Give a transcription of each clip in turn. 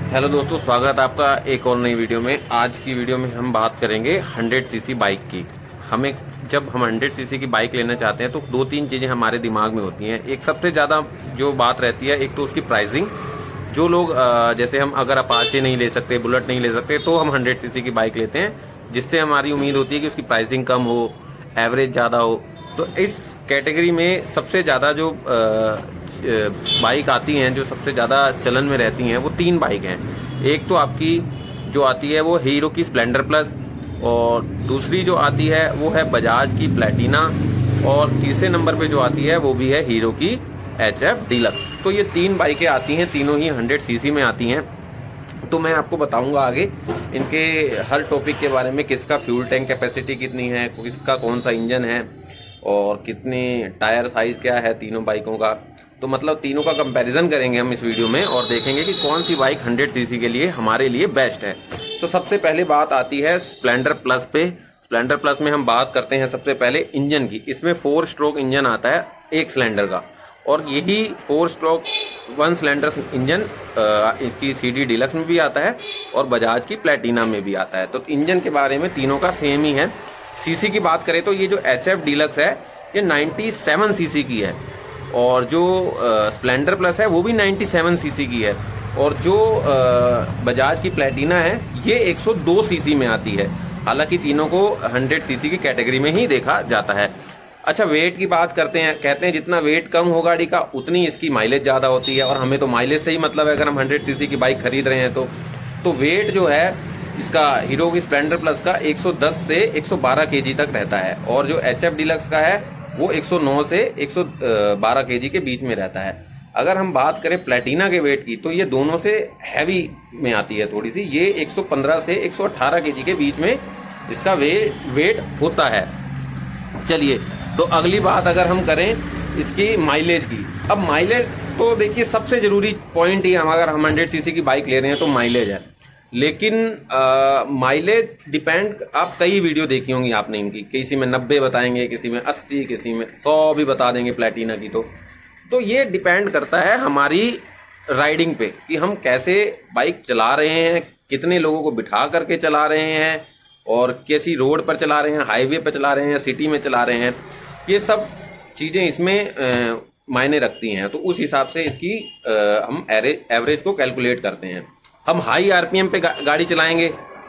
Hello दोस्तों, स्वागत है आपका एक और नई वीडियो में। आज की वीडियो में हम बात करेंगे 100 सीसी बाइक की। हमें जब हम 100 सीसी की बाइक लेना चाहते हैं तो दो तीन चीज़ें हमारे दिमाग में होती हैं। एक सबसे ज़्यादा जो बात रहती है, एक तो उसकी प्राइसिंग। जो लोग जैसे हम अगर अपाचे नहीं ले सकते, बुलेट नहीं ले सकते, तो हम 100 सीसी की बाइक लेते हैं, जिससे हमारी उम्मीद होती है कि उसकी प्राइसिंग कम हो, एवरेज ज़्यादा हो। तो इस कैटेगरी में सबसे ज़्यादा जो बाइक आती हैं, जो सबसे ज़्यादा चलन में रहती हैं, वो तीन बाइक हैं। एक तो आपकी जो आती है वो हीरो की स्प्लेंडर प्लस, और दूसरी जो आती है वो है बजाज की प्लेटिना, और तीसरे नंबर पे जो आती है वो भी है हीरो की HF डीलक्स। तो ये तीन बाइकें आती हैं, तीनों ही 100 सीसी में आती हैं। तो मैं आपको बताऊंगा आगे इनके हर टॉपिक के बारे में, किसका फ्यूल टैंक कैपेसिटी कितनी है, किसका कौन सा इंजन है, और कितने टायर साइज़ क्या है तीनों बाइकों का। तो मतलब तीनों का कंपैरिजन करेंगे हम इस वीडियो में, और देखेंगे कि कौन सी बाइक 100 सीसी के लिए हमारे लिए बेस्ट है। तो सबसे पहले बात आती है स्प्लेंडर प्लस पे। स्प्लेंडर प्लस में हम बात करते हैं सबसे पहले इंजन की। इसमें 4 स्ट्रोक इंजन आता है एक सिलेंडर का, और यही 4 स्ट्रोक 1 सिलेंडर इंजन इसकी CD डीलक्स में भी आता है और बजाज की प्लेटिना में भी आता है। तो इंजन के बारे में तीनों का सेम ही है। सीसी की बात करें तो ये जो HF डीलक्स है ये 97 सीसी की है, और जो स्प्लेंडर प्लस है वो भी 97 सीसी की है, और जो बजाज की प्लेटिना है ये 102 सीसी में आती है। हालांकि तीनों को 100 सीसी की कैटेगरी में ही देखा जाता है। अच्छा, वेट की बात करते हैं। कहते हैं जितना वेट कम हो गाड़ी का उतनी इसकी माइलेज ज़्यादा होती है, और हमें तो माइलेज से ही मतलब है अगर हम 100 सीसी की बाइक खरीद रहे हैं तो वेट जो है इसका हीरो की स्प्लेंडर प्लस का 110 से 112 केजी तक रहता है, और जो HF डीलक्स का है वो 109 से 112 केजी के बीच में रहता है। अगर हम बात करें प्लेटिना के वेट की तो ये दोनों से हैवी में आती है थोड़ी सी। ये 115 से 118 केजी के बीच में इसका वेट होता है। चलिए, तो अगली बात अगर हम करें इसकी माइलेज की। अब माइलेज तो देखिए सबसे ज़रूरी पॉइंट ही हम अगर हम 100 सीसी की बाइक ले रहे हैं तो माइलेज है। लेकिन माइलेज डिपेंड, आप कई वीडियो देखी होंगी आपने इनकी, किसी में 90 बताएंगे, किसी में 80, किसी में 100 भी बता देंगे प्लेटिना की। तो ये डिपेंड करता है हमारी राइडिंग पे कि हम कैसे बाइक चला रहे हैं, कितने लोगों को बिठा करके चला रहे हैं, और कैसी रोड पर चला रहे हैं, हाईवे पर चला रहे हैं, सिटी में चला रहे हैं। ये सब चीज़ें इसमें मायने रखती हैं। तो उस हिसाब से इसकी हम एवरेज को कैलकुलेट करते हैं। हम हाई RPM पे गाड़ी चलाएंगे,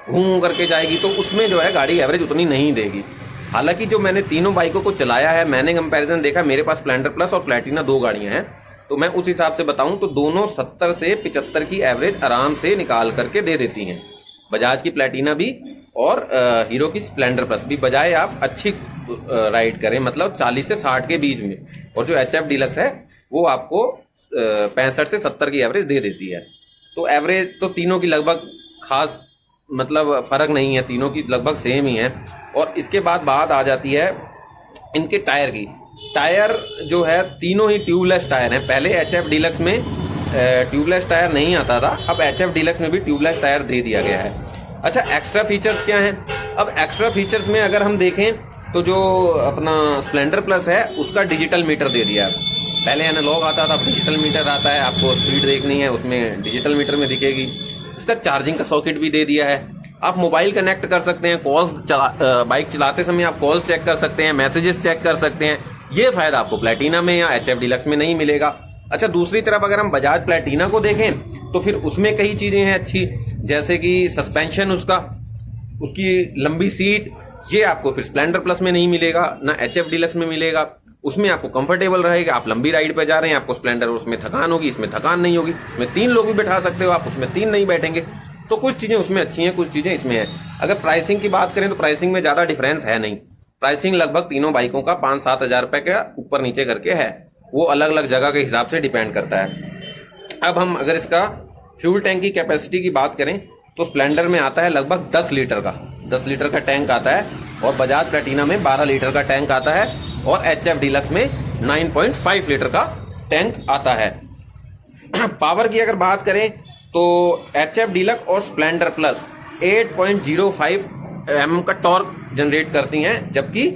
घूम करके जाएगी, तो उसमें जो है गाड़ी एवरेज उतनी नहीं देगी। हालांकि जो मैंने तीनों बाइकों को चलाया है, मैंने कंपैरिजन देखा, मेरे पास स्प्लेंडर प्लस और प्लेटिना 2 गाड़ियां हैं, तो मैं उस हिसाब से बताऊं तो दोनों 70 से 75 की एवरेज आराम से निकाल करके दे देती हैं। बजाज की प्लेटिना भी और हीरो की स्प्लेंडर प्लस भी, बजाय आप अच्छी राइड करें, मतलब 40 से 60 के बीच में। और जो HF डीलक्स है वो आपको 65 से 70 की एवरेज दे देती है। तो एवरेज तो तीनों की लगभग खास मतलब फ़र्क नहीं है, तीनों की लगभग सेम ही है। और इसके बाद बात आ जाती है इनके टायर की। टायर जो है तीनों ही ट्यूबलेस टायर हैं। पहले HF डीलक्स में ट्यूबलेस टायर नहीं आता था, अब HF डीलक्स में भी ट्यूबलेस टायर दे दिया गया है। अच्छा, एक्स्ट्रा फीचर्स क्या हैं? अब एक्स्ट्रा फीचर्स में अगर हम देखें तो जो अपना स्प्लेंडर प्लस है उसका डिजिटल मीटर दे दिया है। पहले एनालॉग आता था, अब डिजिटल मीटर आता है। आपको स्पीड देखनी है उसमें डिजिटल मीटर में दिखेगी। इसका चार्जिंग का सॉकेट भी दे दिया है। आप मोबाइल कनेक्ट कर सकते हैं, बाइक चलाते समय आप कॉल्स चेक कर सकते हैं, मैसेजेस चेक कर सकते हैं। ये फायदा आपको प्लेटिना में या HF डीलक्स में नहीं मिलेगा। अच्छा, दूसरी तरफ अगर हम बजाज प्लेटिना को देखें तो फिर उसमें कई चीज़ें हैं अच्छी, जैसे कि सस्पेंशन उसकी लंबी सीट, ये आपको फिर स्प्लेंडर प्लस में नहीं मिलेगा, ना HF डीलक्स में मिलेगा। उसमें आपको कंफर्टेबल रहेगा, आप लंबी राइड पे जा रहे हैं, आपको स्प्लेंडर उसमें थकान होगी, इसमें थकान नहीं होगी। इसमें 3 लोग भी बैठा सकते हो आप, उसमें 3 नहीं बैठेंगे। तो कुछ चीज़ें उसमें अच्छी हैं, कुछ चीज़ें इसमें हैं। अगर प्राइसिंग की बात करें तो प्राइसिंग में ज़्यादा डिफरेंस है नहीं। प्राइसिंग लगभग तीनों बाइकों का 5-7 हज़ार रुपये का ऊपर नीचे करके है, वो अलग अलग जगह के हिसाब से डिपेंड करता है। अब हम अगर इसका फ्यूल टैंक की कैपेसिटी की बात करें तो स्प्लेंडर में आता है लगभग 10 लीटर का टैंक आता है, और बजाज प्लेटिना में 12 लीटर का टैंक आता है, और HF डीलक्स में 9.5 लीटर का टैंक आता है। पावर की अगर बात करें तो HF डीलक्स और स्प्लेंडर प्लस 8.05 mm का टॉर्क जनरेट करती हैं, जबकि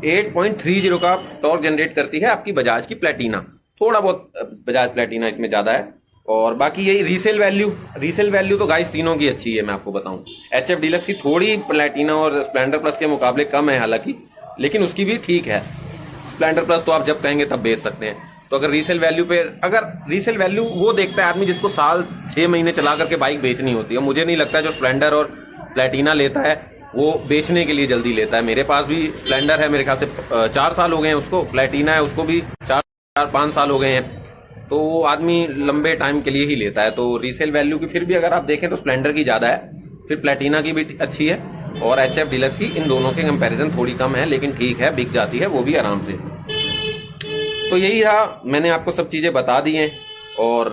8.30 का टॉर्क जनरेट करती है आपकी बजाज की प्लेटिना। थोड़ा बहुत बजाज प्लेटिना इसमें ज़्यादा है, और बाकी यही रीसेल वैल्यू तो गाइस तीनों की अच्छी है। मैं आपको बताऊं, HF डीलक्स की थोड़ी प्लेटिना और स्प्लेंडर प्लस के मुकाबले कम है हालांकि, लेकिन उसकी भी ठीक है। स्प्लेंडर प्लस तो आप जब कहेंगे तब बेच सकते हैं। तो अगर रीसेल वैल्यू वो देखता है आदमी जिसको साल 6 महीने चला करके बाइक बेचनी होती है। मुझे नहीं लगता जो स्प्लेंडर और प्लेटिना लेता है वो बेचने के लिए जल्दी लेता है। मेरे पास भी स्प्लेंडर है, मेरे ख्याल से 4 साल हो गए हैं उसको, प्लेटिना है उसको भी 4-5 साल हो गए हैं। तो वो आदमी लंबे टाइम के लिए ही लेता है। तो रीसेल वैल्यू की फिर भी अगर आप देखें तो स्प्लेंडर की ज़्यादा है, फिर प्लेटिना की भी अच्छी है, और HF डीलक्स की इन दोनों के कंपैरिजन थोड़ी कम है, लेकिन ठीक है, बिक जाती है वो भी आराम से। तो यही रहा, मैंने आपको सब चीज़ें बता दी हैं और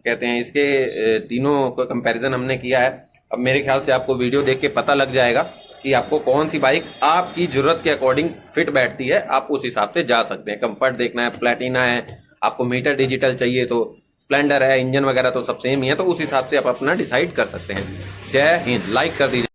कहते हैं इसके तीनों का कंपैरिजन हमने किया है। अब मेरे ख्याल से आपको वीडियो देख के पता लग जाएगा कि आपको कौन सी बाइक आपकी ज़रूरत के अकॉर्डिंग फिट बैठती है। आप उस हिसाब से जा सकते हैं। कंफर्ट देखना है, प्लेटिना है, आपको मीटर डिजिटल चाहिए तो स्प्लेंडर है, इंजन वगैरह तो सब सेम ही है। तो उस हिसाब से आप अपना डिसाइड कर सकते हैं। जय हिंद। लाइक कर दीजिए।